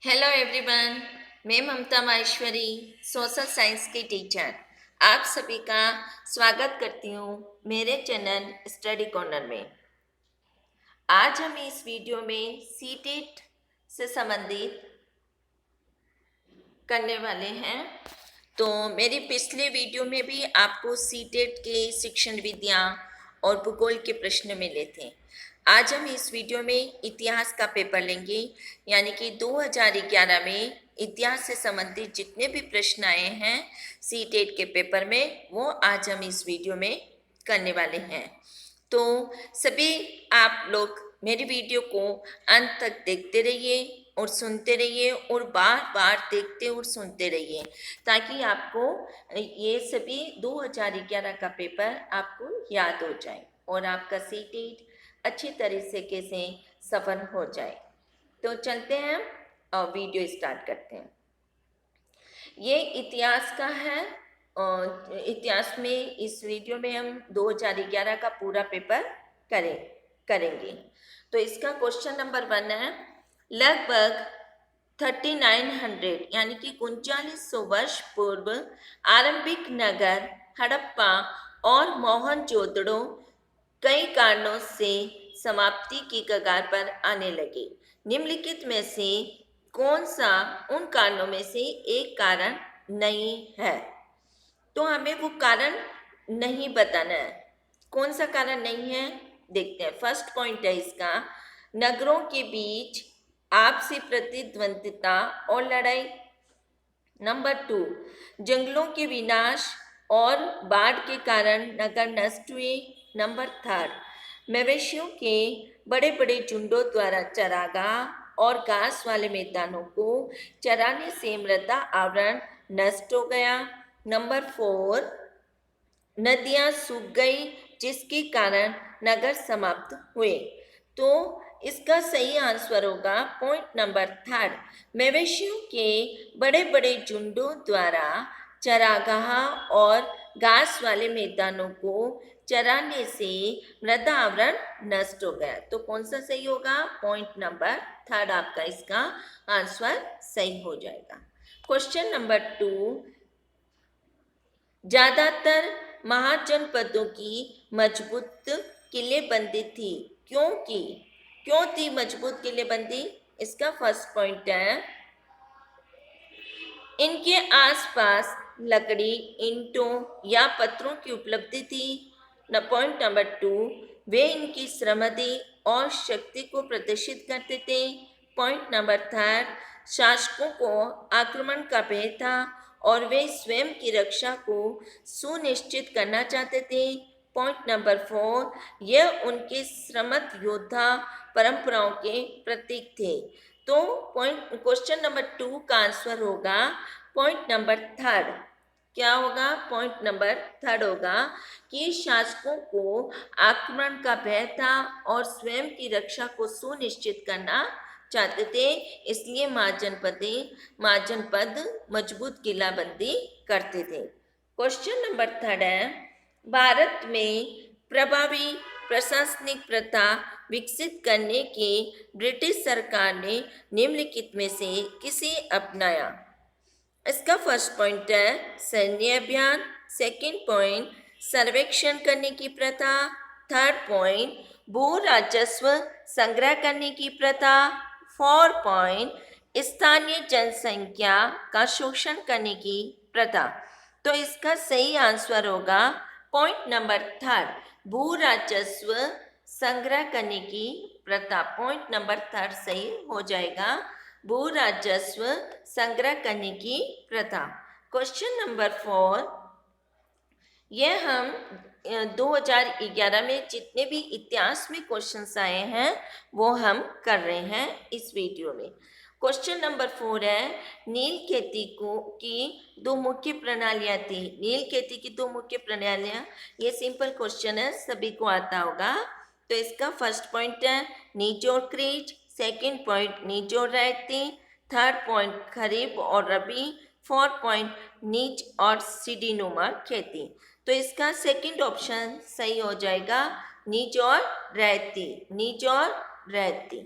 Hello everyone, मैं ममता Maheshwari, social science की teacher आप सभी का स्वागत करती हूँ मेरे चैनल स्टडी कॉर्नर में। आज हम इस वीडियो में सीटेट से संबंधित करने वाले हैं। तो मेरी पिछले वीडियो में भी आपको सीटेट के शिक्षण विद्या और भूगोल के प्रश्न मिले थे। आज हम इस वीडियो में इतिहास का पेपर लेंगे, यानी कि 2011 में इतिहास से संबंधित जितने भी प्रश्न आए हैं सीटेट के पेपर में, वो आज हम इस वीडियो में करने वाले हैं। तो सभी आप लोग मेरी वीडियो को अंत तक देखते रहिए और सुनते रहिए और बार बार देखते और सुनते रहिए, ताकि आपको ये सभी 2011 का पेपर आपको याद हो जाए और आपका सीटेट अच्छी तरीके से सफल हो जाए। तो चलते हैं और वीडियो स्टार्ट करते हैं। ये इतिहास का है और इतिहास में इस वीडियो में हम 2011 का पूरा पेपर करेंगे। तो इसका क्वेश्चन नंबर 1 है, लगभग 3900 यानी कि 3900 वर्ष पूर्व आरंभिक नगर हड़प्पा और मोहनजोदड़ो कई कारणों से समाप्ति की कगार पर आने लगे। निम्नलिखित में से कौन सा उन कारणों में से एक कारण नहीं है? तो हमें वो कारण नहीं बताना है। कौन सा कारण नहीं है देखते हैं। फर्स्ट पॉइंट है इसका, नगरों के बीच आपसी प्रतिद्वंदिता और लड़ाई। नंबर 2, जंगलों के विनाश और बाढ़ के कारण नगर नष्ट हुए। नंबर 3, मवेशियों के बड़े बड़े झुंडों द्वारा चरागाह और घास वाले मैदानों को चराने से मृदा आवरण नष्ट हो गया। नंबर 4, नदियां सूख गई जिसके कारण नगर समाप्त हुए। तो इसका सही आंसर होगा पॉइंट नंबर 3, मवेशियों के बड़े बड़े झुंडों द्वारा चरागाह और घास वाले मैदानों को चराने से मृदा आवरण नष्ट हो गया। तो कौन सा सही होगा? पॉइंट नंबर 3 आपका इसका आंसर सही हो जाएगा। क्वेश्चन नंबर 2, ज्यादातर महाजनपदों की मजबूत किलेबंदी थी। क्यों थी मजबूत किलेबंदी? इसका फर्स्ट पॉइंट है, इनके आसपास लकड़ी, ईंटों या पत्थरों की उपलब्धि थी। पॉइंट नंबर 2, वे इनकी श्रमदि और शक्ति को प्रदर्शित करते थे। पॉइंट नंबर 3, शासकों को आक्रमण का भय था और वे स्वयं की रक्षा को सुनिश्चित करना चाहते थे। पॉइंट नंबर 4, यह उनके श्रमत योद्धा परंपराओं के प्रतीक थे। तो क्वेश्चन नंबर 2 का आंसर होगा पॉइंट नंबर 3। क्या होगा? पॉइंट नंबर 3 होगा कि शासकों को आक्रमण का भय था और स्वयं की रक्षा को सुनिश्चित करना चाहते थे, इसलिए महाजनपद मजबूत किलाबंदी करते थे। क्वेश्चन नंबर 3 है, भारत में प्रभावी प्रशासनिक प्रथा विकसित करने के ब्रिटिश सरकार ने निम्नलिखित में से किसे अपनाया? इसका फर्स्ट पॉइंट है सैन्य अभियान। सेकंड पॉइंट, सर्वेक्षण करने की प्रथा। थर्ड पॉइंट, भू राजस्व संग्रह करने की प्रथा। फोर्थ पॉइंट, स्थानीय जनसंख्या का शोषण करने की प्रथा। तो इसका सही आंसर होगा पॉइंट नंबर 3, भू राजस्व संग्रह करने की प्रथा। पॉइंट नंबर 3 सही हो जाएगा, भू राजस्व संग्रह करने की प्रथा। क्वेश्चन नंबर 4, यह हम 2011 में जितने भी इतिहास में क्वेश्चंस आए हैं वो हम कर रहे हैं इस वीडियो में। क्वेश्चन नंबर 4 है, नील खेती की दो मुख्य प्रणालियां थी। नील खेती की दो मुख्य प्रणालियां, ये सिंपल क्वेश्चन है, सभी को आता होगा। तो इसका फर्स्ट पॉइंट है निचोड़ क्रीज। सेकंड पॉइंट निचोड़ रैयती। थर्ड पॉइंट खरीफ और रबी। फोर्थ पॉइंट नीच और सीढ़ीनुमा खेती। तो इसका सेकंड ऑप्शन सही हो जाएगा, नीच और रैयती। नीच और रैयती।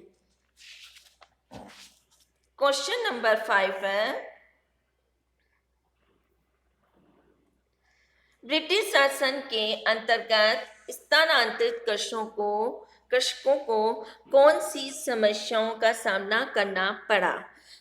क्वेश्चन नंबर 5 है, ब्रिटिश शासन के अंतर्गत स्थानांतरित कृषकों को कौन सी समस्याओं का सामना करना पड़ा?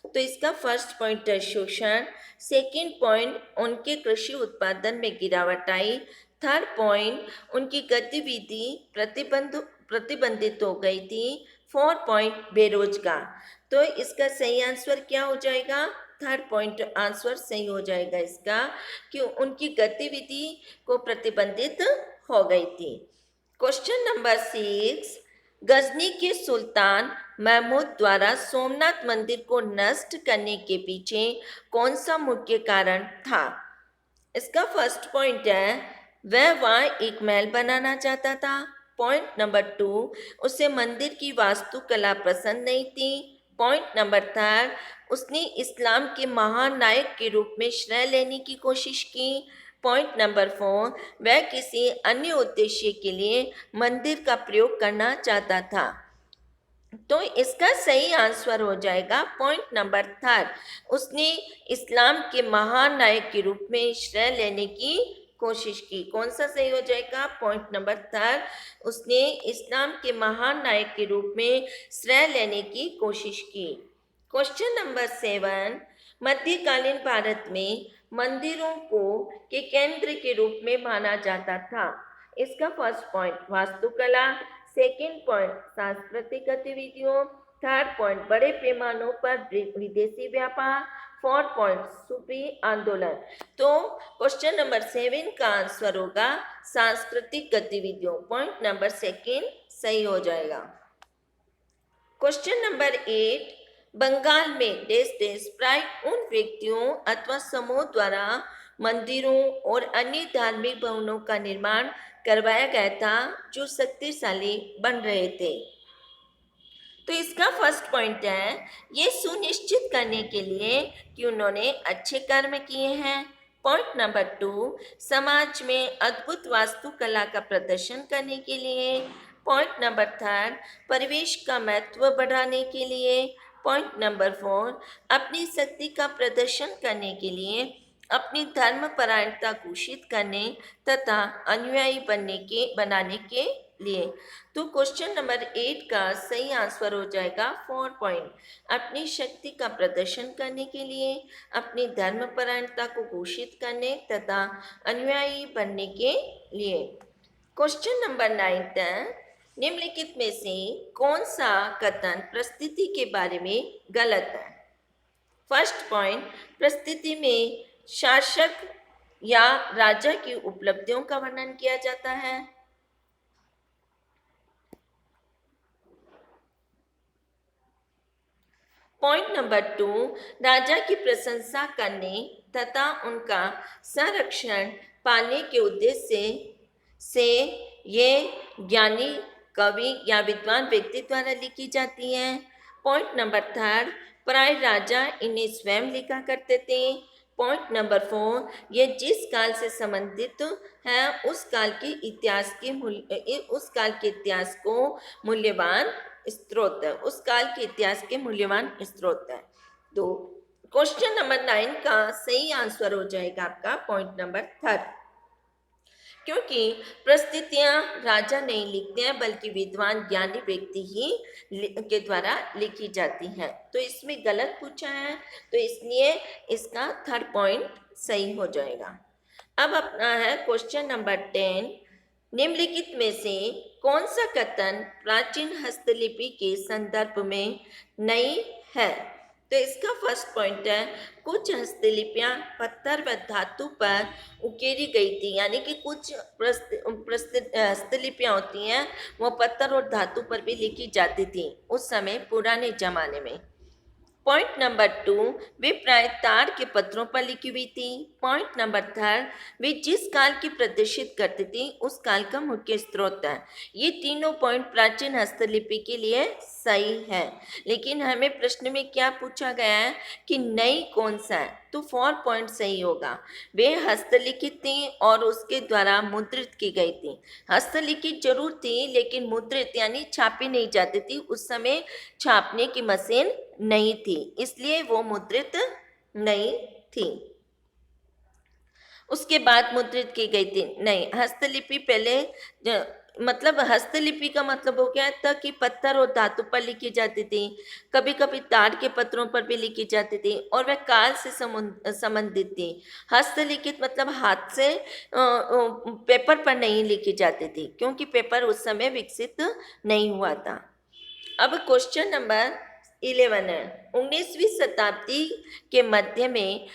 तो इसका फर्स्ट पॉइंट है शोषण, सेकंड पॉइंट उनके कृषि उत्पादन में गिरावट आई, थर्ड पॉइंट उनकी गतिविधि प्रतिबंधित हो गई थी, फोर्थ पॉइंट बेरोजगार। तो इसका सही आंसर क्या हो जाएगा? थर्ड पॉइंट आंसर सही हो जाएगा इसका, कि उनकी गतिविधि को प्रतिबंधित हो गई थी। क्वेश्चन नंबर 6, गजनी के सुल्तान महमूद द्वारा सोमनाथ मंदिर को नष्ट करने के पीछे कौन सा मुख्य कारण था? इसका फर्स्ट पॉइंट है, वह वहाँ एक महल बनाना चाहता था। पॉइंट नंबर 2, उसे मंदिर की वास्तुकला पसंद नहीं थी। पॉइंट नंबर 3, उसने इस्लाम के महान नायक के रूप में श्रेय लेने की कोशिश की। पॉइंट नंबर 4, वह किसी अन्य उद्देश्य के लिए मंदिर का प्रयोग करना चाहता था। तो इसका सही आंसर हो जाएगा पॉइंट नंबर 3, उसने इस्लाम के महान नायक के रूप में श्रेय लेने की कोशिश की। कौन सा सही हो जाएगा? पॉइंट नंबर 3, उसने इस्लाम के महान नायक के रूप में श्रेय लेने की कोशिश की। क्वेश्चन नंबर 7, मध्यकालीन भारत में मंदिरों को के केंद्र के रूप में माना जाता था। इसका फर्स्ट पॉइंट वास्तुकला, सेकेंड पॉइंट सांस्कृतिक गतिविधियों, थर्ड पॉइंट बड़े पैमानों पर विदेशी व्यापार, फोर्थ पॉइंट सूफी आंदोलन। तो क्वेश्चन नंबर 7 का आंसर होगा सांस्कृतिक गतिविधियों। पॉइंट नंबर 2 सही हो जाएगा। क्वेश्चन नंबर 8, बंगाल में देश प्राय उन व्यक्तियों अथवा समूह द्वारा मंदिरों और अन्य धार्मिक भवनों का निर्माण करवाया गया था जो शक्तिशाली बन रहे थे। तो इसका फर्स्ट पॉइंट है, ये सुनिश्चित करने के लिए कि उन्होंने अच्छे कर्म किए हैं। पॉइंट नंबर 2, समाज में अद्भुत वास्तुकला का प्रदर्शन करने के लिए। पॉइंट नंबर 3, परिवेश का महत्व बढ़ाने के लिए। पॉइंट नंबर 4, अपनी शक्ति का प्रदर्शन करने के लिए, अपनी धर्मपरायणता घोषित करने तथा अनुयायी बनाने के लिए। तो क्वेश्चन नंबर 8 का सही आंसर हो जाएगा 4 पॉइंट, अपनी शक्ति का प्रदर्शन करने के लिए, अपनी धर्मपरायणता को घोषित करने तथा अनुयायी बनने के लिए। क्वेश्चन नंबर 9 है, निम्नलिखित में से कौन सा कथन परिस्थिति के बारे में गलत है? फर्स्ट पॉइंट, परिस्थिति में शासक या राजा की उपलब्धियों का वर्णन किया जाता है। पॉइंट नंबर 2, राजा की प्रशंसा करने तथा उनका संरक्षण पाने के उद्देश्य से ये ज्ञानी कवि या विद्वान व्यक्ति द्वारा लिखी जाती है। पॉइंट नंबर 3, प्राय राजा इन्हें स्वयं लिखा करते थे। पॉइंट नंबर 4, ये जिस काल से संबंधित है उस काल के इतिहास को मूल्यवान स्रोत है, उस काल के इतिहास के मूल्यवान स्रोत है। तो क्वेश्चन नंबर 9 का सही आंसर हो जाएगा आपका पॉइंट नंबर 3, क्योंकि परिस्थितियां राजा नहीं लिखते हैं बल्कि विद्वान ज्ञानी व्यक्ति ही के द्वारा लिखी जाती हैं। तो इसमें गलत पूछा है, तो इसलिए इसका 3rd पॉइंट सही हो जाएगा। अब अपना है क्वेश्चन नंबर 10, निम्नलिखित में से कौन सा कथन प्राचीन हस्तलिपि के संदर्भ में नहीं है? तो इसका फर्स्ट पॉइंट है, कुछ हस्तलिपियां पत्थर व धातु पर उकेरी गई थी, यानी कि कुछ हस्तलिपियां होती हैं वो पत्थर और धातु पर भी लिखी जाती थी उस समय पुराने जमाने में। पॉइंट नंबर 2, वे प्राय तार के पत्रों पर लिखी हुई थी। पॉइंट नंबर 3, वे जिस काल की प्रदर्शित करती थी उस काल का मुख्य स्रोत है। ये तीनों पॉइंट प्राचीन हस्तलिपि के लिए सही है, लेकिन हमें प्रश्न में क्या पूछा गया है कि नई कौन सा है? तो 4 पॉइंट सही होगा। वे हस्तलिखित थी और उसके द्वारा मुद्रित की गई थी। हस्तलिखित जरूर थी लेकिन मुद्रित यानी छापी नहीं जाती थी, उस समय छापने की मशीन नहीं थी, इसलिए वो मुद्रित नहीं थी। उसके बाद मुद्रित की गई थी। नहीं, हस्तलिपि पहले मतलब हस्तलिपि का मतलब हो गया था कि पत्थर और धातु पर लिखी जाती थी, कभी कभी ताड़ के पत्रों पर भी लिखी जाती थी और वह काल से संबंधित थी। हस्तलिखित मतलब हाथ से पेपर पर नहीं लिखी जाती थी, क्योंकि पेपर उस समय विकसित नहीं हुआ था। अब क्वेश्चन नंबर 11 है। 19वीं शताब्दी के मध्य में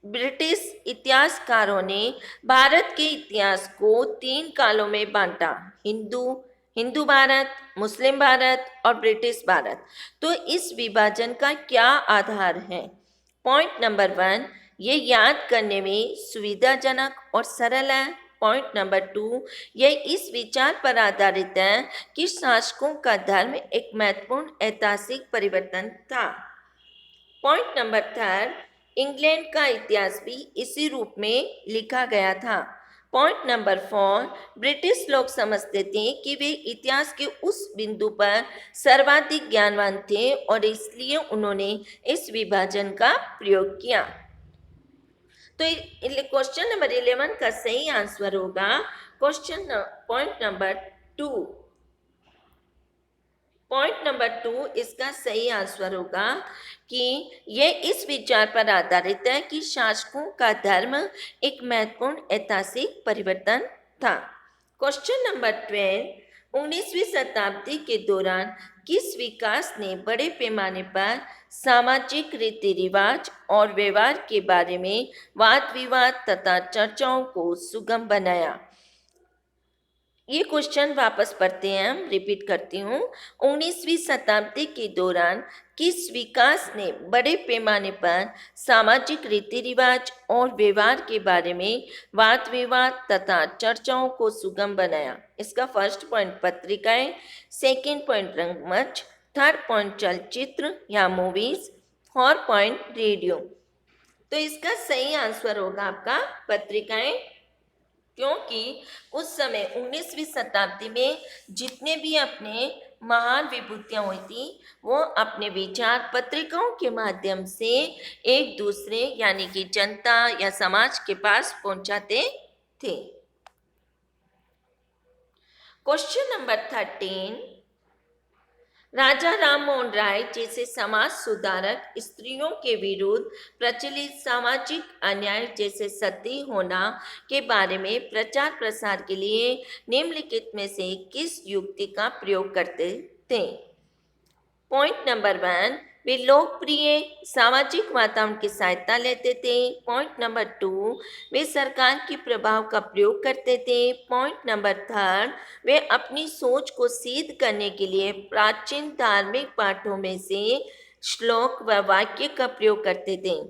ब्रिटिश इतिहासकारों ने भारत के इतिहास को 3 कालों में बांटा: हिंदू हिंदू भारत, मुस्लिम भारत और ब्रिटिश भारत। तो इस विभाजन का क्या आधार है? पॉइंट नंबर 1, ये याद करने में सुविधाजनक और सरल है। पॉइंट नंबर 2, यह इस विचार पर आधारित है कि शासकों का धर्म एक महत्वपूर्ण ऐतिहासिक परिवर्तन था। पॉइंट नंबर 3, इंग्लैंड का इतिहास भी इसी रूप में लिखा गया था। पॉइंट नंबर 4, ब्रिटिश लोग समझते थे कि वे इतिहास के उस बिंदु पर सर्वाधिक ज्ञानवान थे और इसलिए उन्होंने इस विभाजन का प्रयोग किया। तो क्वेश्चन नंबर 11 का सही आंसर होगा पॉइंट नंबर 2। पॉइंट नंबर 2 इसका सही आंसर होगा कि यह इस विचार पर आधारित है कि शासकों का धर्म एक महत्वपूर्ण ऐतिहासिक परिवर्तन था। क्वेश्चन नंबर 12, 19वीं शताब्दी के दौरान किस विकास ने बड़े पैमाने पर सामाजिक रीति रिवाज और व्यवहार के बारे में वाद विवाद तथा चर्चाओं को सुगम बनाया? ये क्वेश्चन वापस पढ़ते हैं, हम रिपीट करती हूँ। 19वीं शताब्दी के दौरान किस विकास ने बड़े पैमाने पर सामाजिक रीति रिवाज और व्यवहार के बारे में वाद विवाद तथा चर्चाओं को सुगम बनाया? इसका फर्स्ट पॉइंट पत्रिकाएं, सेकंड पॉइंट रंगमंच, थर्ड पॉइंट चलचित्र या मूवीज, फोर्थ पॉइंट रेडियो। तो इसका सही आंसर होगा आपका पत्रिकाएं, क्योंकि उस समय 19वीं शताब्दी में जितने भी अपने महान विभूतियां हुई थी वो अपने विचार पत्रिकाओं के माध्यम से एक दूसरे यानी कि जनता या समाज के पास पहुंचाते थे। क्वेश्चन नंबर 13, राजा राम मोहन राय जैसे समाज सुधारक स्त्रियों के विरुद्ध प्रचलित सामाजिक अन्याय जैसे सती होना के बारे में प्रचार प्रसार के लिए निम्नलिखित में से किस युक्ति का प्रयोग करते थे? पॉइंट नंबर 1, वे लोकप्रिय सामाजिक वातावरण की सहायता लेते थे। पॉइंट नंबर 2, वे सरकार के प्रभाव का प्रयोग करते थे। पॉइंट नंबर 3, वे अपनी सोच को सिद्ध करने के लिए प्राचीन धार्मिक पाठों में से श्लोक व वाक्य का प्रयोग करते थे।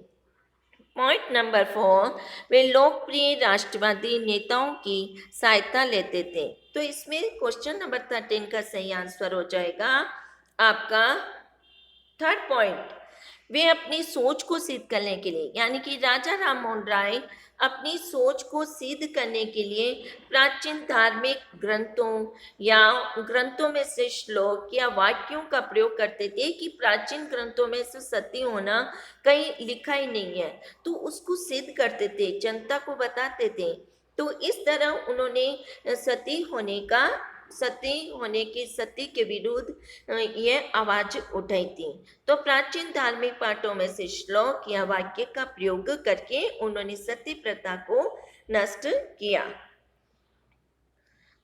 पॉइंट नंबर 4, वे लोकप्रिय राष्ट्रवादी नेताओं की सहायता लेते थे। तो इसमें क्वेश्चन नंबर 13 का सही आंसर हो जाएगा आपका थर्ड पॉइंट। वे अपनी सोच को सिद्ध करने के लिए यानी कि राजा राम मोहन राय अपनी सोच को सिद्ध करने के लिए प्राचीन धार्मिक ग्रंथों में से श्लोक या वाक्यों का प्रयोग करते थे कि प्राचीन ग्रंथों में से सती होना कहीं लिखा ही नहीं है, तो उसको सिद्ध करते थे, जनता को बताते थे। तो इस तरह उन्होंने सती के विरुद्ध ये आवाज उठाई थी। तो प्राचीन धार्मिक पाठों में से श्लोक या वाक्य का प्रयोग करके उन्होंने सती प्रथा को नष्ट किया।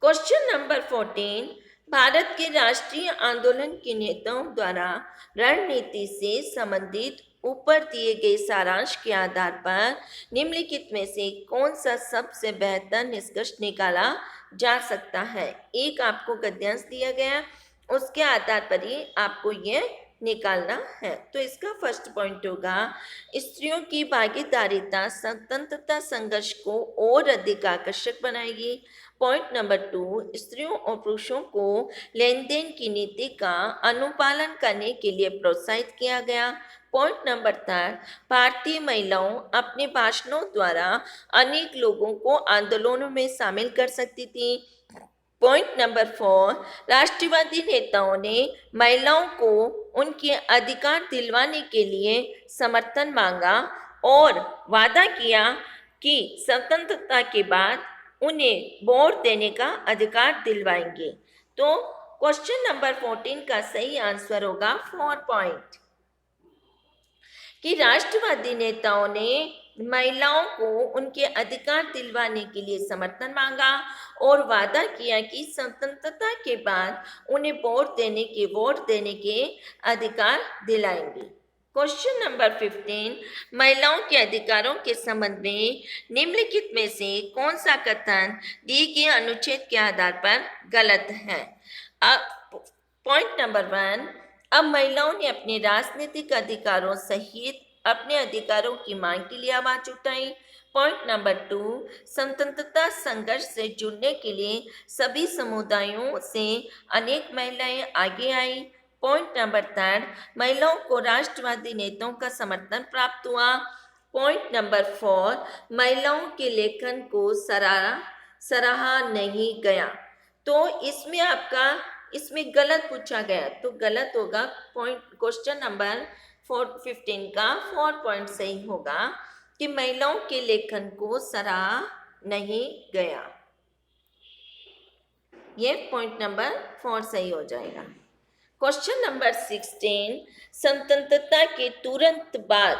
क्वेश्चन नंबर 14, भारत के राष्ट्रीय आंदोलन के नेताओं द्वारा रणनीति से संबंधित ऊपर दिए गए सारांश के आधार पर निम्नलिखित में से कौन सा सबसे बेहतर निष्कर्ष निकाला जा सकता है? एक आपको गद्यांश दिया गया, उसके आधार पर ही आपको यह निकालना है। तो इसका फर्स्ट पॉइंट होगा, स्त्रियों की भागीदारिता स्वतंत्रता संघर्ष को और अधिक आकर्षक बनाएगी। पॉइंट नंबर 2, स्त्रियों और पुरुषों को लेन देन की नीति का अनुपालन करने के लिए प्रोत्साहित किया गया। पॉइंट नंबर 3, भारतीय महिलाओं अपने भाषणों द्वारा अनेक लोगों को आंदोलनों में शामिल कर सकती थी। पॉइंट नंबर 4, राष्ट्रवादी नेताओं ने महिलाओं को उनके अधिकार दिलवाने के लिए समर्थन मांगा और वादा किया कि स्वतंत्रता के बाद उन्हें वोट देने का अधिकार दिलवाएंगे। तो क्वेश्चन नंबर 14 का सही आंसर होगा 4 पॉइंट कि राष्ट्रवादी नेताओं ने महिलाओं को उनके अधिकार दिलवाने के लिए समर्थन मांगा और वादा किया कि स्वतंत्रता के बाद उन्हें वोट देने के अधिकार दिलाएंगे। क्वेश्चन नंबर 15, महिलाओं के अधिकारों के संबंध में निम्नलिखित में से कौन सा कथन दिए गए अनुच्छेद के आधार पर गलत है? पॉइंट नंबर 1, अब महिलाओं ने अपने राजनीतिक अधिकारों सहित अपने अधिकारों की मांग के लिए आवाज उठाई। पॉइंट नंबर 2, स्वतंत्रता संघर्ष से जुड़ने के लिए सभी समुदायों से अनेक महिलाएं आगे आई। पॉइंट नंबर 3, महिलाओं को राष्ट्रवादी नेताओं का समर्थन प्राप्त हुआ। पॉइंट नंबर 4, महिलाओं के लेखन को सराहा नहीं गया। तो इसमें गलत पूछा गया, तो गलत होगा। क्वेश्चन नंबर 15 का 4 पॉइंट सही होगा कि महिलाओं के लेखन को सराहा नहीं गया। ये पॉइंट नंबर 4 सही हो जाएगा। क्वेश्चन नंबर 16, स्वतंत्रता के तुरंत बाद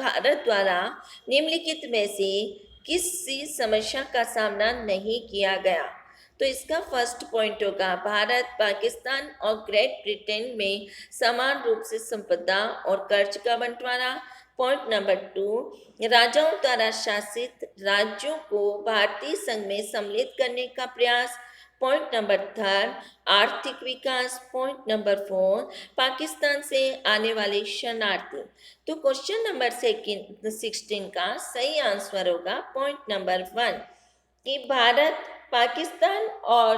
भारत द्वारा निम्नलिखित में से किसी समस्या का सामना नहीं किया गया? तो इसका फर्स्ट पॉइंट होगा भारत, पाकिस्तान और ग्रेट ब्रिटेन में समान रूप से संपदा और कर्ज का बंटवारा। पॉइंट नंबर 2, राजाओं द्वारा शासित राज्यों को भारतीय संघ में सम्मिलित करने का प्रयास। पॉइंट नंबर 3, आर्थिक विकास। पॉइंट नंबर 4, पाकिस्तान से आने वाले शरणार्थी। तो क्वेश्चन नंबर 16 का सही आंसर होगा पॉइंट नंबर 1 कि भारत, पाकिस्तान और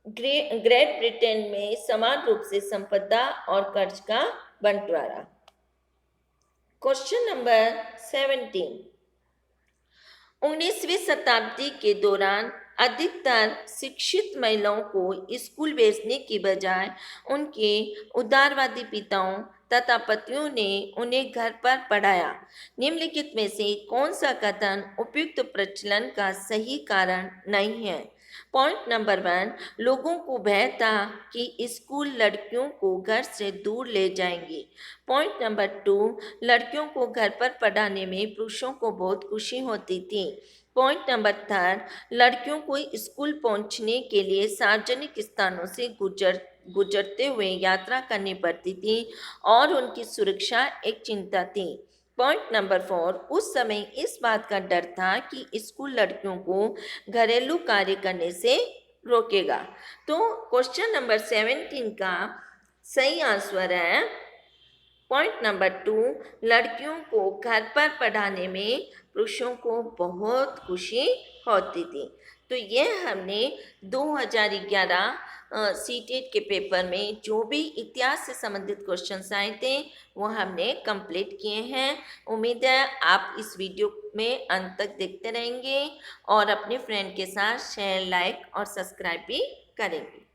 ग्रेट ब्रिटेन में समान रूप से संपदा और कर्ज का बंटवारा। क्वेश्चन नंबर 17, 19वीं शताब्दी के दौरान अधिकतर शिक्षित महिलाओं को स्कूल भेजने की बजाय उनके उदारवादी पिताओं तथा पतियों ने उन्हें घर पर पढ़ाया। निम्नलिखित में से कौन सा कथन उपयुक्त प्रचलन का सही कारण नहीं है? पॉइंट नंबर 1, लोगों को भय था कि स्कूल लड़कियों को घर से दूर ले जाएंगे। पॉइंट नंबर 2, लड़कियों को घर पर पढ़ाने में पुरुषों को बहुत खुशी होती थी। पॉइंट नंबर 3, लड़कियों को स्कूल पहुंचने के लिए सार्वजनिक स्थानों से गुजरते हुए यात्रा करनी पड़ती थी और उनकी सुरक्षा एक चिंता थी। पॉइंट नंबर 4, उस समय इस बात का डर था कि स्कूल लड़कियों को घरेलू कार्य करने से रोकेगा। तो क्वेश्चन नंबर 17 का सही आंसर है पॉइंट नंबर 2, लड़कियों को घर पर पढ़ाने में पुरुषों को बहुत खुशी होती थी। तो ये हमने 2011 सीटेट के पेपर में जो भी इतिहास से संबंधित क्वेश्चंस आए थे वो हमने कंप्लीट किए हैं। उम्मीद है आप इस वीडियो में अंत तक देखते रहेंगे और अपने फ्रेंड के साथ शेयर, लाइक और सब्सक्राइब भी करेंगे।